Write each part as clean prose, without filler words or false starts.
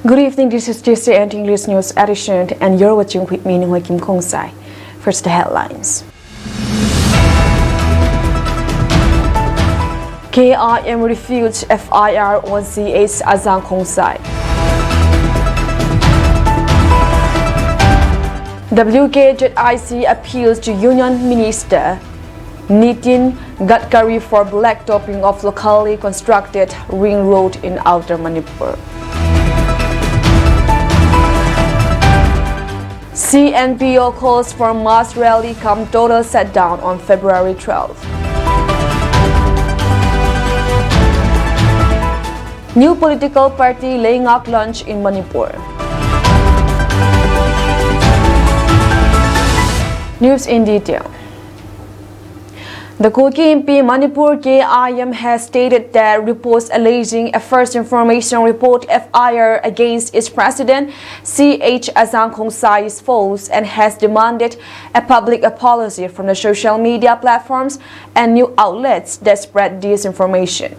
Good evening, this is JCN English News Edition, and you're watching with me, Kim Kongsai. First, the headlines. KIM refutes FIR on CH Azang Kongsai. WKJIC appeals to Union Minister Nitin Gadkari for blacktopping of locally constructed ring road in Outer Manipur. CNPO calls for mass rally come total shutdown on February 12th. New political party laying out launch in Manipur. News in detail. The Kuki Inpi Manipur KIM has stated that reports alleging a first information report FIR against its president CH Azang Kongsai is false and has demanded a public apology from the social media platforms and new outlets that spread disinformation.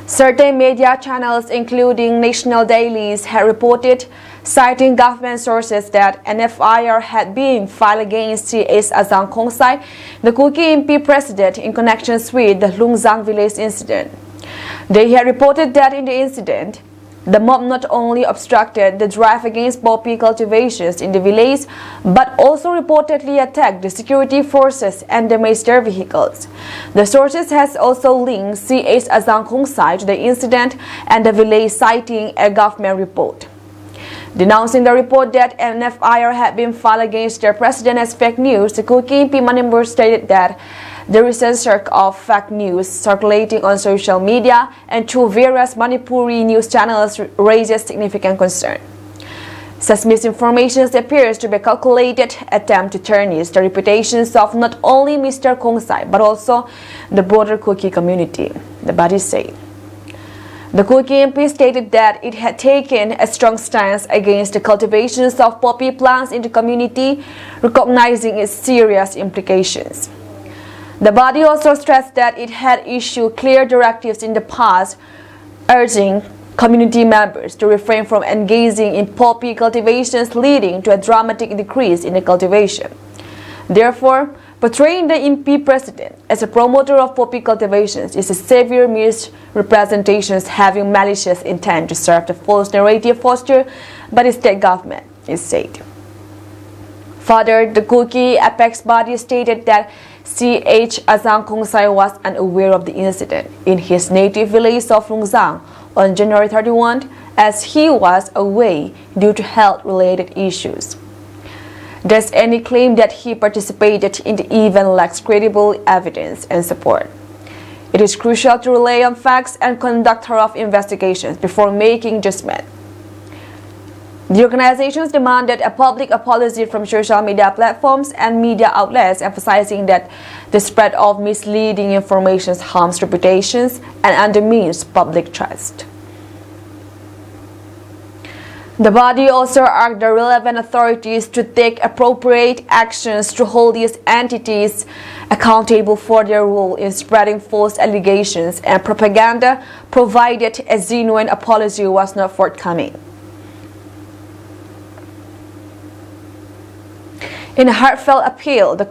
Certain media channels, including national dailies, have reported, citing government sources, that an FIR had been filed against CH Azang Kongsai, the Kuki Inpi president, in connection with the Lungzang village incident. They had reported that in the incident, the mob not only obstructed the drive against poppy cultivations in the village, but also reportedly attacked the security forces and damaged their vehicles. The sources has also linked CH Azang Kongsai to the incident and the village, citing a government report. Denouncing the report that an FIR had been filed against their president as fake news, the Kuki Inpi Manipur stated that there is a circle of fake news circulating on social media and through various Manipuri news channels raises significant concern. Such misinformation appears to be a calculated attempt to tarnish the reputations of not only Mr. Kongsai but also the broader Kuki community, the body said. The Kuki Inpi stated that it had taken a strong stance against the cultivations of poppy plants in the community, recognizing its serious implications. The body also stressed that it had issued clear directives in the past, urging community members to refrain from engaging in poppy cultivations, leading to a dramatic decrease in the cultivation. Therefore, portraying the Inpi president as a promoter of poppy cultivations is a severe misrepresentation having malicious intent to serve the false narrative fostered by the state government, it said. Further, the Kuki apex body stated that CH Azang Kongsai was unaware of the incident in his native village of Lungzang on January 31, as he was away due to health-related issues. Thus, any claim that he participated in the event lacks credible evidence and support. It is crucial to rely on facts and conduct thorough investigations before making judgment. The organizations demanded a public apology from social media platforms and media outlets, emphasizing that the spread of misleading information harms reputations and undermines public trust. The body also urged the relevant authorities to take appropriate actions to hold these entities accountable for their role in spreading false allegations and propaganda, provided a genuine apology was not forthcoming. In a heartfelt appeal, the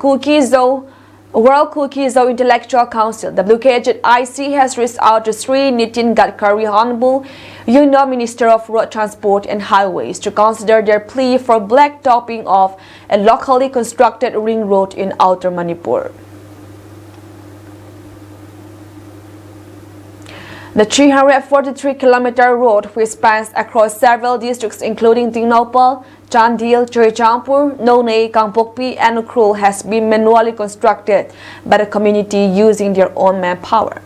World Kuki Zoo Intellectual Council (WKJIC) has reached out to Sri Nitin Gadkari, Honorable Union Minister of Road Transport and Highways, to consider their plea for blacktopping of a locally constructed ring road in Outer Manipur. The 343-kilometer road, which spans across several districts including Tingnopal, Chandil, Charichampur, Nonay, Kangpokpi, and Ukrul, has been manually constructed by the community using their own manpower.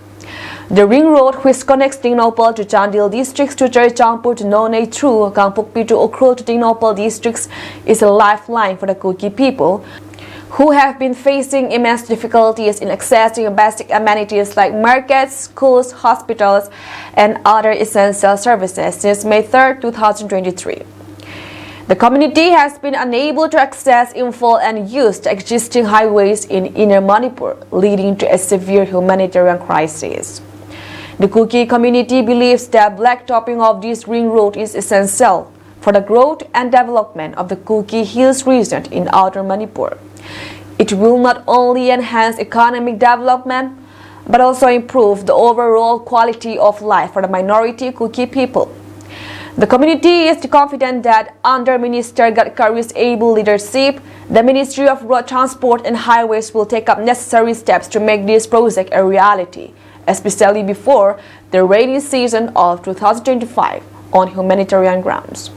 The ring road, which connects Tingnopal to Chandil districts to Charichampur to Nonay through Kangpokpi to Ukrul to Tingnopal districts, is a lifeline for the Kuki people, who have been facing immense difficulties in accessing basic amenities like markets, schools, hospitals, and other essential services since May 3, 2023. The community has been unable to access in full and use the existing highways in Inner Manipur, leading to a severe humanitarian crisis. The Kuki community believes that blacktopping of this ring road is essential for the growth and development of the Kuki Hills region in outer Manipur. It will not only enhance economic development, but also improve the overall quality of life for the minority Kuki people. The community is confident that under Minister Gadkari's able leadership, the Ministry of Road Transport and Highways will take up necessary steps to make this project a reality, especially before the rainy season of 2025 on humanitarian grounds.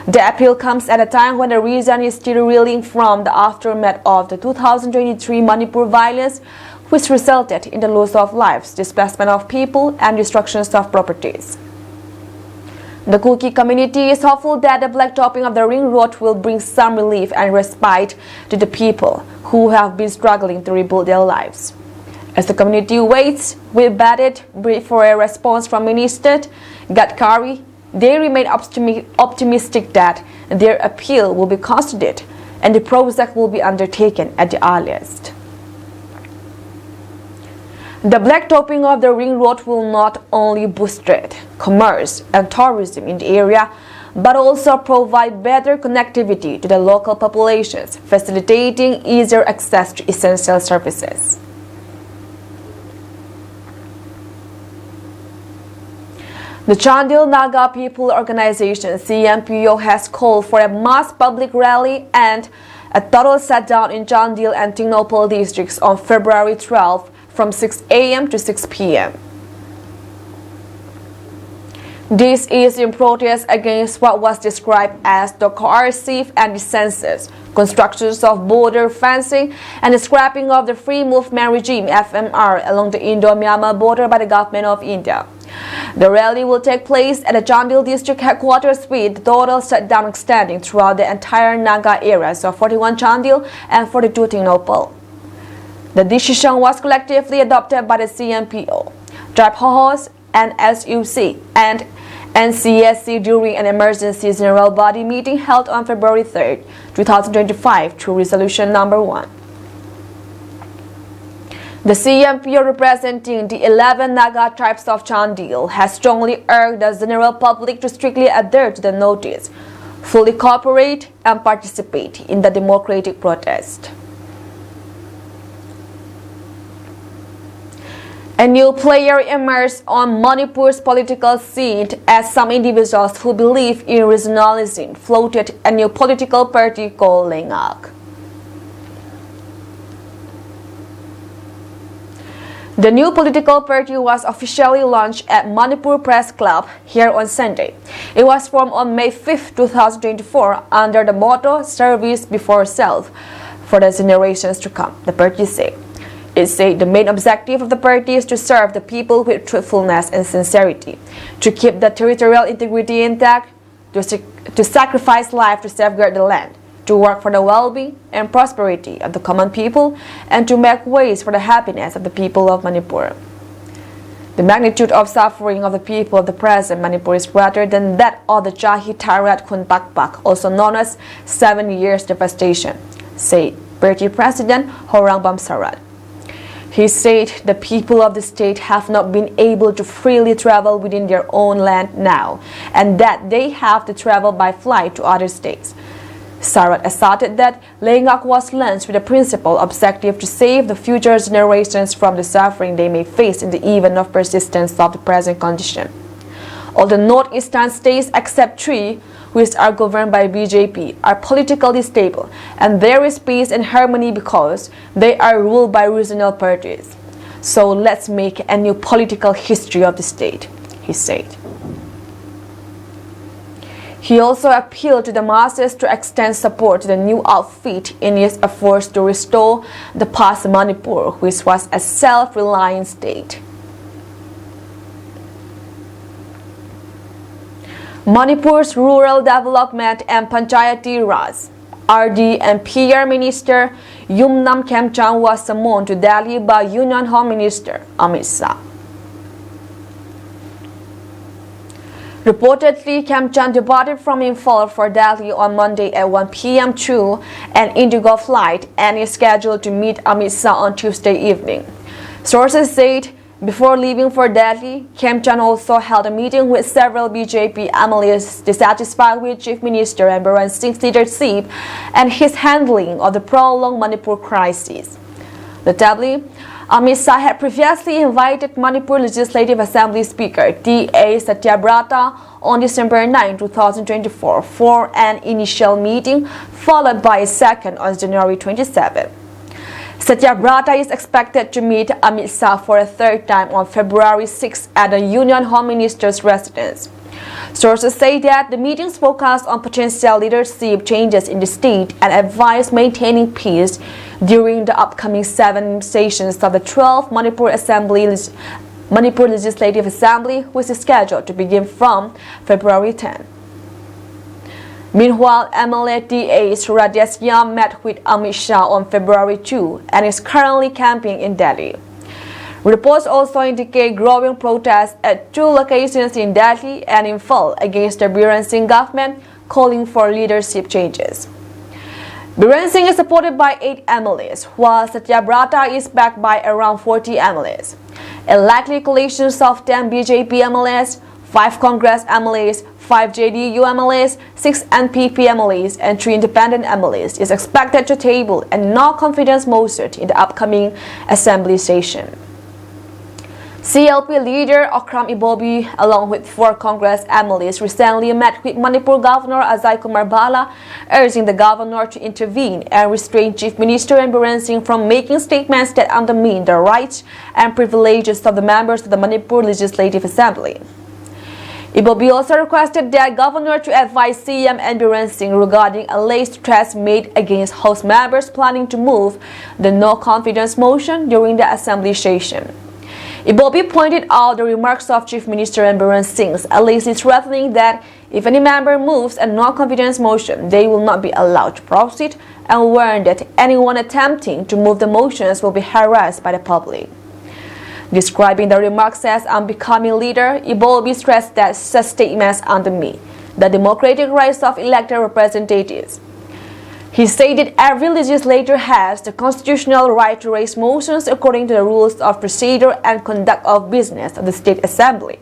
The appeal comes at a time when the region is still reeling from the aftermath of the 2023 Manipur violence, which resulted in the loss of lives, displacement of people, and destruction of properties. The Kuki community is hopeful that the blacktopping of the ring road will bring some relief and respite to the people who have been struggling to rebuild their lives. As the community waits with bated breath for a response from Minister Gadkari, they remain optimistic that their appeal will be considered and the project will be undertaken at the earliest. The blacktopping of the ring road will not only boost trade, commerce, and tourism in the area, but also provide better connectivity to the local populations, facilitating easier access to essential services. The Chandil Naga People Organization CMPO has called for a mass public rally and a total shutdown in Chandil and Tingnopal districts on February 12 from 6 a.m. to 6 p.m. This is in protest against what was described as the coercive and the census, constructions of border fencing, and the scrapping of the free movement regime FMR along the Indo-Myanmar border by the government of India. The rally will take place at the Chandil district headquarters with the total shutdown extending throughout the entire Naga areas of 41 Chandil and 42 Tingnopal. The decision was collectively adopted by the CMPO, Tribe Hohos, and SUC, and NCSC during an emergency general body meeting held on February 3, 2025 through Resolution Number 1. The CMPO representing the 11 Naga tribes of Chandil has strongly urged the general public to strictly adhere to the notice, fully cooperate and participate in the democratic protest. A new player emerged on Manipur's political scene as some individuals who believe in regionalism floated a new political party called Lengak. The new political party was officially launched at Manipur Press Club here on Sunday. It was formed on May 5, 2024 under the motto Service Before Self for the generations to come, the party said. It said the main objective of the party is to serve the people with truthfulness and sincerity, to keep the territorial integrity intact, to sacrifice life to safeguard the land, to work for the well-being and prosperity of the common people, and to make ways for the happiness of the people of Manipur. The magnitude of suffering of the people of the present Manipur is greater than that of the Chahi Tarat Khunpakpak, also known as 7 years devastation, said party president Horangbam Sarat. He said the people of the state have not been able to freely travel within their own land now, and that they have to travel by flight to other states. Sarat asserted that Lengak was launched with the principal objective to save the future generations from the suffering they may face in the event of persistence of the present condition. All the northeastern states except 3, which are governed by BJP, are politically stable, and there is peace and harmony because they are ruled by regional parties. So let's make a new political history of the state, he said. He also appealed to the masses to extend support to the new outfit in its efforts to restore the past Manipur, which was a self-reliant state. Manipur's Rural Development and Panchayati Raj, RD and PR Minister Yumnam Khemchand was summoned to Delhi by Union Home Minister Amit Shah. Reportedly, Khemchand departed from Imphal for Delhi on Monday at 1 p.m. through an Indigo flight and is scheduled to meet Amit Shah on Tuesday evening. Sources said Before leaving for Delhi, Khemchand also held a meeting with several BJP MLAs dissatisfied with Chief Minister Biren Singh's leadership and his handling of the prolonged Manipur crisis. Notably, Amit Shah had previously invited Manipur Legislative Assembly Speaker D.A. Satyabrata on December 9, 2024 for an initial meeting, followed by a second on January 27. Satyabrata is expected to meet Amit Shah for a third time on February 6 at the Union Home Minister's residence. Sources say that the meetings focused on potential leadership changes in the state and advise maintaining peace during the upcoming 7 sessions of the 12th Manipur Legislative Assembly, which is scheduled to begin from February 10. Meanwhile, MLA D.A. Suradesh met with Amit Shah on February 2 and is currently camping in Delhi. Reports also indicate growing protests at 2 locations in Delhi and in Imphal against the Biren Singh government, calling for leadership changes. Biren Singh is supported by 8 MLAs, while Satyabrata is backed by around 40 MLAs. A likely coalition of 10 BJP MLAs, 5 Congress MLAs, 5 JDU MLAs, 6 NPP MLAs, and 3 independent MLAs is expected to table a no-confidence motion in the upcoming assembly session. CLP leader Okram Ibobi, along with 4 Congress MLAs, recently met with Manipur Governor Ajay Kumar Bala, urging the governor to intervene and restrain Chief Minister Biren Singh from making statements that undermine the rights and privileges of the members of the Manipur Legislative Assembly. Ibobi also requested the governor to advise CM Biren Singh regarding alleged threats made against House members planning to move the no-confidence motion during the assembly session. Ibobi pointed out the remarks of Chief Minister Biren Singh's allegedly threatening that if any member moves a no-confidence motion, they will not be allowed to proceed, and warned that anyone attempting to move the motions will be harassed by the public. Describing the remarks as unbecoming leader, Ibobi stressed that such statements undermine the democratic rights of elected representatives. He stated every legislator has the constitutional right to raise motions according to the rules of procedure and conduct of business of the State Assembly.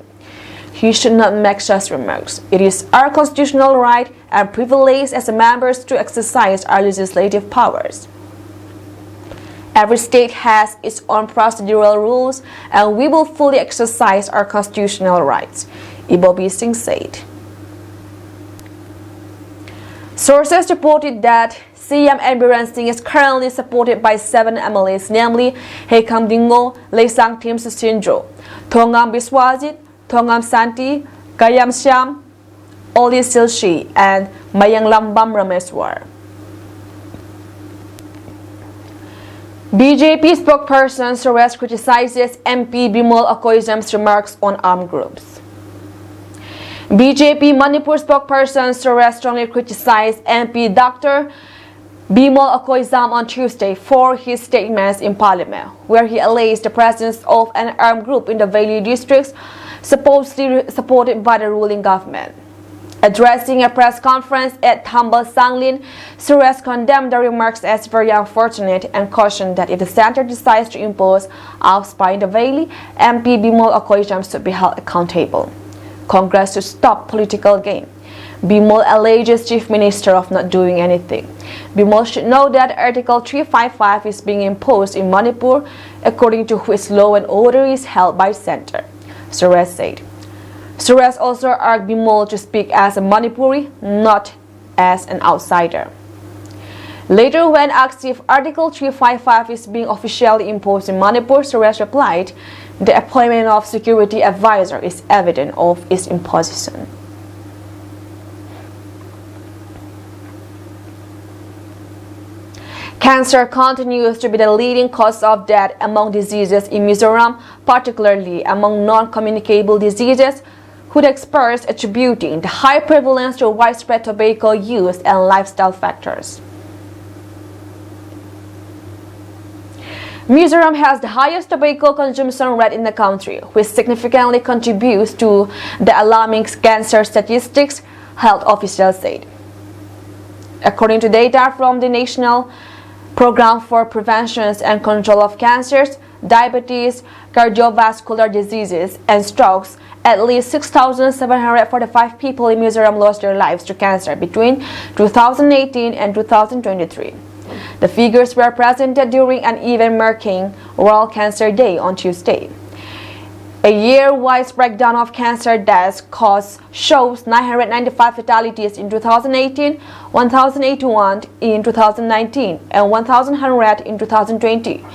He should not make such remarks. It is our constitutional right and privilege as members to exercise our legislative powers. Every state has its own procedural rules, and we will fully exercise our constitutional rights, Ibobi Singh said. Sources reported that CM Biren Singh is currently supported by 7 MLAs, namely Hekam Dingo, Leisang Tim Sindro, Thongam Biswajit, Thongam Santi, Gayam Syam, Oli Silshi, and Mayang Lambam Rameswar. BJP spokesperson Suresh criticizes MP Bimol Akoizam's remarks on armed groups. BJP Manipur spokesperson Suresh strongly criticized MP Dr. Bimol Akoizam on Tuesday for his statements in Parliament, where he alleged the presence of an armed group in the Valley districts supposedly supported by the ruling government. Addressing a press conference at Thambal Sanglin, Suresh condemned the remarks as very unfortunate and cautioned that if the center decides to impose outspy in the Valley, MP Bimol Akoizam should be held accountable. Congress should stop political game. Bimol alleges Chief Minister of not doing anything. Bimol should know that Article 355 is being imposed in Manipur, according to which law and order is held by center, Suresh said. Suresh also urged Bimol to speak as a Manipuri, not as an outsider. Later, when asked if Article 355 is being officially imposed in Manipur, Suresh replied, "The appointment of security advisor is evidence of its imposition." Cancer continues to be the leading cause of death among diseases in Mizoram, particularly among non-communicable diseases, with experts attributing the high prevalence to widespread tobacco use and lifestyle factors. Mizoram has the highest tobacco consumption rate in the country, which significantly contributes to the alarming cancer statistics, health officials said. According to data from the National Program for Prevention and Control of Cancers, diabetes, cardiovascular diseases, and strokes, at least 6,745 people in Mizoram lost their lives to cancer between 2018 and 2023. The figures were presented during an event marking World Cancer Day on Tuesday. A year-wise breakdown of cancer deaths cause shows 995 fatalities in 2018, 1,081 in 2019, and 1,100 in 2020.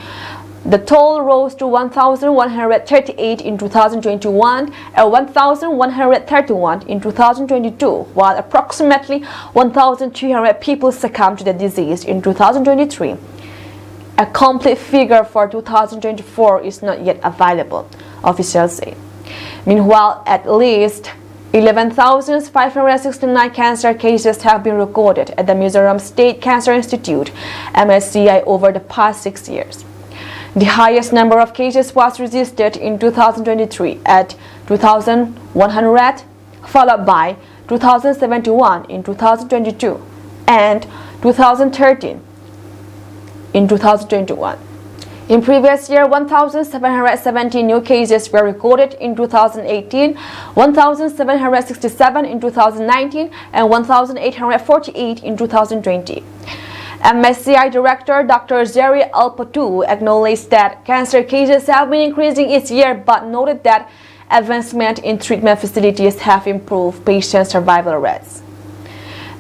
The toll rose to 1,138 in 2021 and 1,131 in 2022, while approximately 1,300 people succumbed to the disease in 2023. A complete figure for 2024 is not yet available, officials say. Meanwhile, at least 11,569 cancer cases have been recorded at the Mizoram State Cancer Institute, MSCI, over the past 6 years. The highest number of cases was registered in 2023 at 2,100, followed by 2,071 in 2022 and 2,013 in 2021. In previous year, 1,770 new cases were recorded in 2018, 1,767 in 2019, and 1,848 in 2020. MSCI Director Dr. Zeri Alpatu acknowledged that cancer cases have been increasing each year, but noted that advancement in treatment facilities have improved patient survival rates.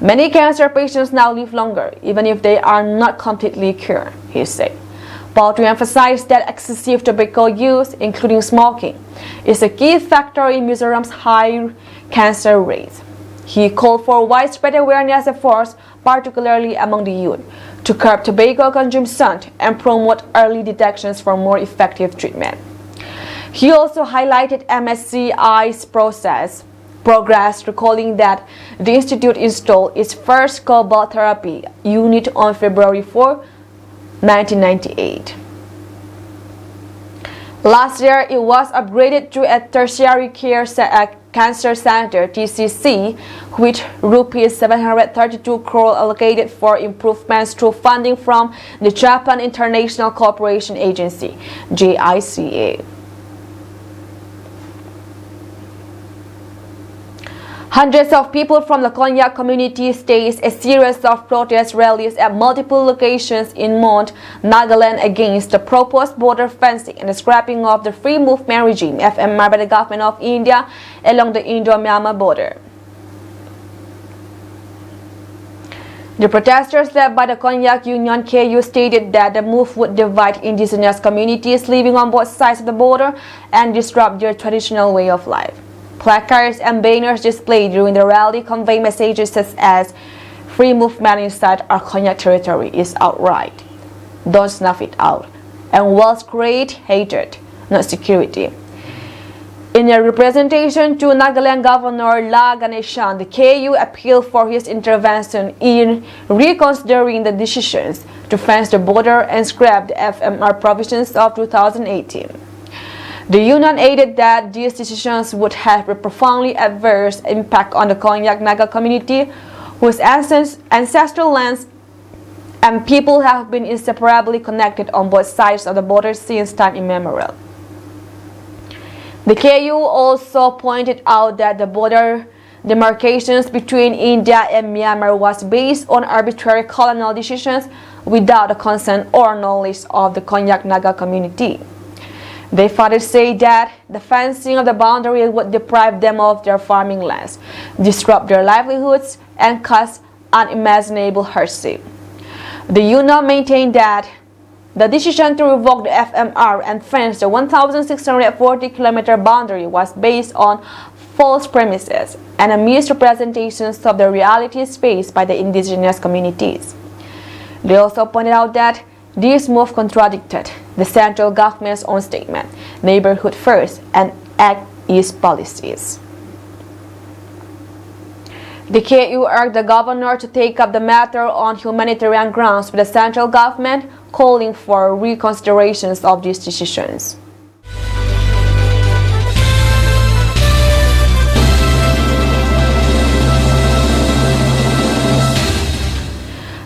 Many cancer patients now live longer, even if they are not completely cured, he said. But to emphasize that excessive tobacco use, including smoking, is a key factor in Mizoram's high cancer rates. He called for widespread awareness efforts, particularly among the youth, to curb tobacco consumption and promote early detections for more effective treatment. He also highlighted MSCI's progress, recalling that the institute installed its first cobalt therapy unit on February 4, 1998. Last year, it was upgraded to a tertiary care cancer center (TCC), with rupees 732 crore allocated for improvements through funding from the Japan International Cooperation Agency (JICA). Hundreds of people from the Konyak community staged a series of protest rallies at multiple locations in Mount Nagaland against the proposed border fencing and the scrapping of the free movement regime (FMR) by the government of India along the Indo-Myanmar border. The protesters led by the Konyak Union KU stated that the move would divide indigenous communities living on both sides of the border and disrupt their traditional way of life. Placards and banners displayed during the rally convey messages such as "Free movement inside our Konyak territory is outright. Don't snuff it out," and "Walls create hatred, not security." In a representation to Nagaland Governor La Ganeshan, the KU appealed for his intervention in reconsidering the decisions to fence the border and scrap the FMR provisions of 2018. The union added that these decisions would have a profoundly adverse impact on the Konyak Naga community, whose ancestral lands and people have been inseparably connected on both sides of the border since time immemorial. The KU also pointed out that the border demarcations between India and Myanmar was based on arbitrary colonial decisions without the consent or knowledge of the Konyak Naga community. They further say that the fencing of the boundary would deprive them of their farming lands, disrupt their livelihoods, and cause unimaginable hardship. The union maintained that the decision to revoke the FMR and fence the 1,640-kilometer boundary was based on false premises and a misrepresentations of the realities faced by the indigenous communities. They also pointed out that this move contradicted the central government's own statement, "Neighborhood First" and Act East policies. The KU urged the governor to take up the matter on humanitarian grounds with the central government, calling for reconsiderations of these decisions.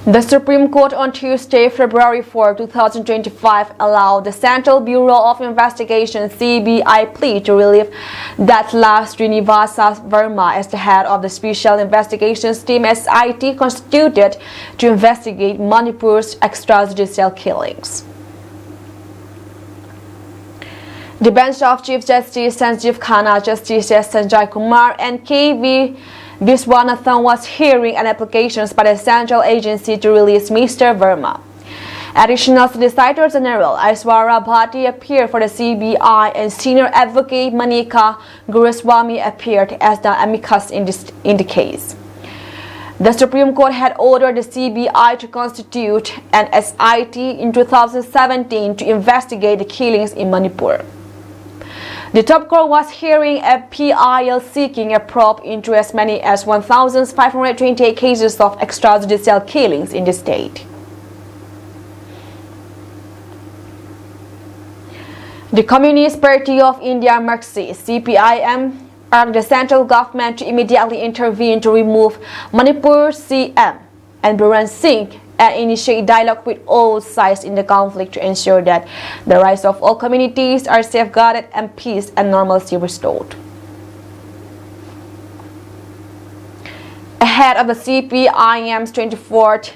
The Supreme Court on Tuesday, February 4, 2025, allowed the Central Bureau of Investigation (CBI) plea to relieve Datla Srinivasa Verma as the head of the Special Investigations Team (SIT) constituted to investigate Manipur's extrajudicial killings. The bench of Chief Justice Sanjeev Khanna, Justices Sanjay Kumar and K.V. Viswanathan was hearing an application by the central agency to release Mr. Verma. Additional Solicitor General Aishwarya Bhatti appeared for the CBI and Senior Advocate Manika Guruswamy appeared as the amicus in the case. The Supreme Court had ordered the CBI to constitute an SIT in 2017 to investigate the killings in Manipur. The top court was hearing a PIL seeking a probe into as many as 1,528 cases of extrajudicial killings in the state. The Communist Party of India Marxist (CPIM) urged the central government to immediately intervene to remove Manipur CM and Biren Singh and initiate dialogue with all sides in the conflict to ensure that the rights of all communities are safeguarded and peace and normalcy restored. Ahead of the CPIM's 24th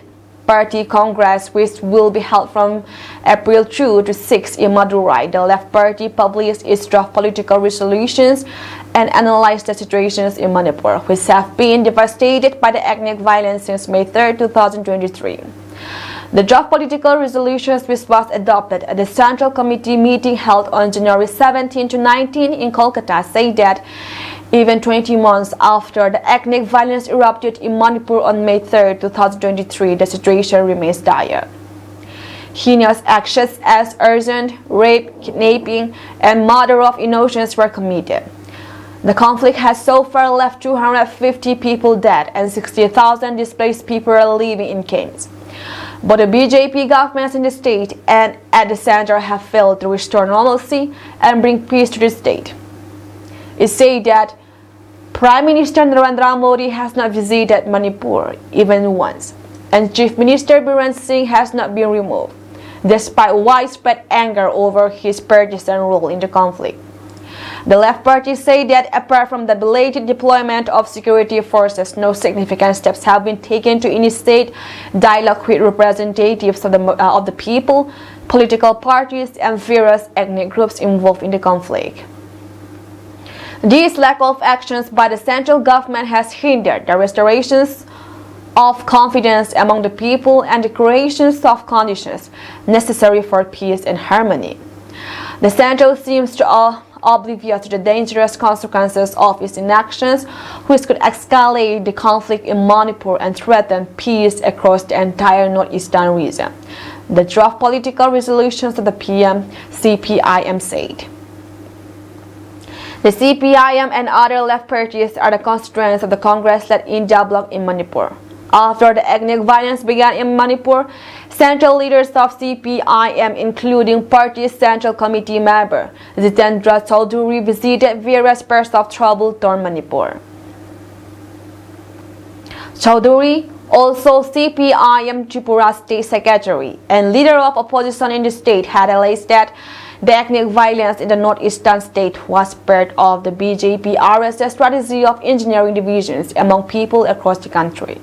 Party Congress, which will be held from April 2 to 6 in Madurai, the Left Party published its draft political resolutions and analyzed the situations in Manipur, which have been devastated by the ethnic violence since May 3, 2023. The draft political resolutions, which was adopted at the Central Committee meeting held on January 17 to 19 in Kolkata, say that even 20 months after the ethnic violence erupted in Manipur on May 3, 2023, the situation remains dire. Heinous actions as arson, rape, kidnapping, and murder of innocents were committed. The conflict has so far left 250 people dead and 60,000 displaced people are living in camps. But the BJP governments in the state and at the center have failed to restore normalcy and bring peace to the state. It said that Prime Minister Narendra Modi has not visited Manipur even once, and Chief Minister Biren Singh has not been removed, despite widespread anger over his partisan role in the conflict. The Left Party say that apart from the belated deployment of security forces, no significant steps have been taken to initiate dialogue with representatives of the people, political parties, and various ethnic groups involved in the conflict. This lack of actions by the central government has hindered the restorations of confidence among the people and the creation of conditions necessary for peace and harmony. The central seems to oblivious to the dangerous consequences of its inactions, which could escalate the conflict in Manipur and threaten peace across the entire northeastern region. The draft political resolutions of the CPIM said. The CPIM and other left parties are the constituents of the Congress-led India bloc in Manipur. After the ethnic violence began in Manipur, central leaders of CPIM, including party's Central Committee member Jitendra Chaudhuri, visited various parts of trouble-torn Manipur. Chaudhuri, also CPIM Tripura State Secretary and leader of opposition in the state, had alleged that the ethnic violence in the northeastern state was part of the BJP RSS strategy of engineering divisions among people across the country.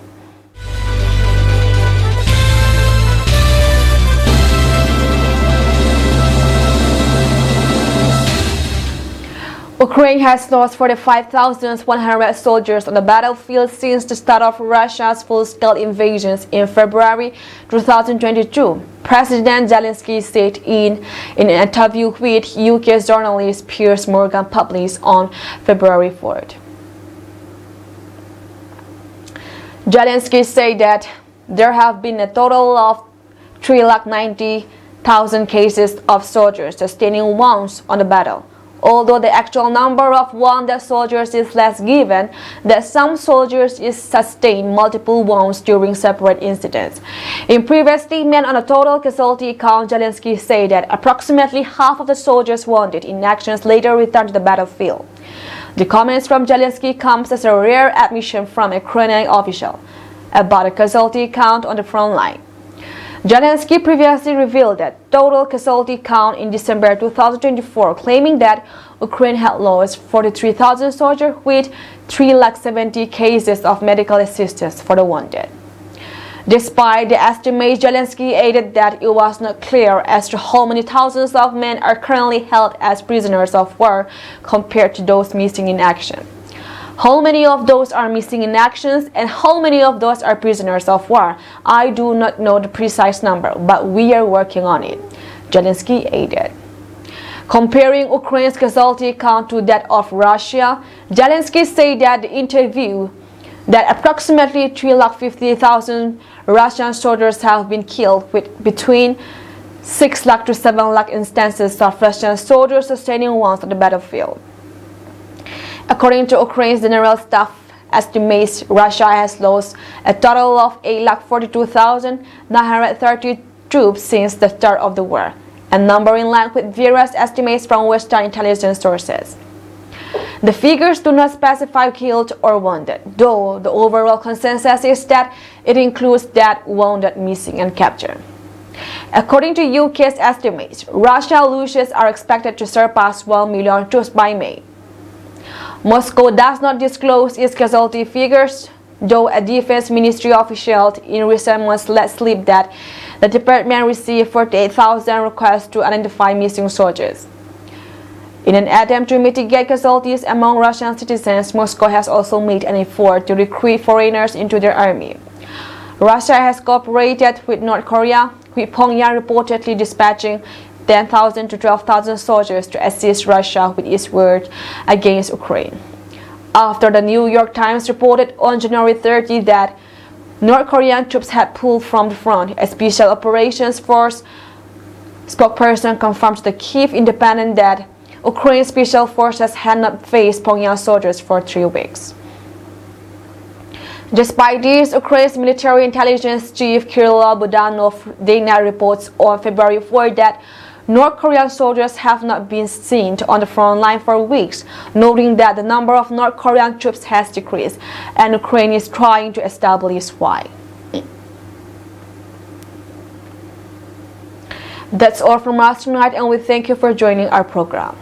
Ukraine has lost 45,100 soldiers on the battlefield since the start of Russia's full-scale invasions in February 2022, President Zelensky said in an interview with UK journalist Piers Morgan published on February 4th. Zelensky said that there have been a total of 390,000 cases of soldiers sustaining wounds on the battle. Although the actual number of wounded soldiers is less, given that some soldiers sustained multiple wounds during separate incidents. In previous statement on a total casualty count, Zelensky said that approximately half of the soldiers wounded in actions later returned to the battlefield. The comments from Zelensky comes as a rare admission from a Ukrainian official. about the casualty count on the front line. Zelensky previously revealed that total casualty count in December 2024, claiming that Ukraine had lost 43,000 soldiers with 370 cases of medical assistance for the wounded. Despite the estimate, Zelensky added that it was not clear as to how many thousands of men are currently held as prisoners of war compared to those missing in action. How many of those are missing in actions and how many of those are prisoners of war? I do not know the precise number, but we are working on it, Zelensky added. Comparing Ukraine's casualty count to that of Russia, Zelensky said that the interview that approximately 350,000 Russian soldiers have been killed, with between 6 lakh to 7 lakh instances of Russian soldiers sustaining wounds on the battlefield. According to Ukraine's general staff estimates, Russia has lost a total of 8,42,930 troops since the start of the war, a number in line with various estimates from Western intelligence sources. The figures do not specify killed or wounded, though the overall consensus is that it includes dead, wounded, missing, and captured. According to UK's estimates, Russia's losses are expected to surpass 1 million troops by May. Moscow does not disclose its casualty figures, though a defense ministry official in recent months let slip that the department received 48,000 requests to identify missing soldiers. In an attempt to mitigate casualties among Russian citizens, Moscow has also made an effort to recruit foreigners into their army. Russia has cooperated with North Korea, with Pyongyang reportedly dispatching 10,000 to 12,000 soldiers to assist Russia with its war against Ukraine. After the New York Times reported on January 30 that North Korean troops had pulled from the front, a Special Operations Force spokesperson confirmed to the Kyiv Independent that Ukraine's special forces had not faced Pyongyang soldiers for 3 weeks. Despite this, Ukraine's military intelligence chief Kirill Budanov Dana reports on February 4 that North Korean soldiers have not been seen on the front line for weeks, noting that the number of North Korean troops has decreased, and Ukraine is trying to establish why. That's all from us tonight, and we thank you for joining our program.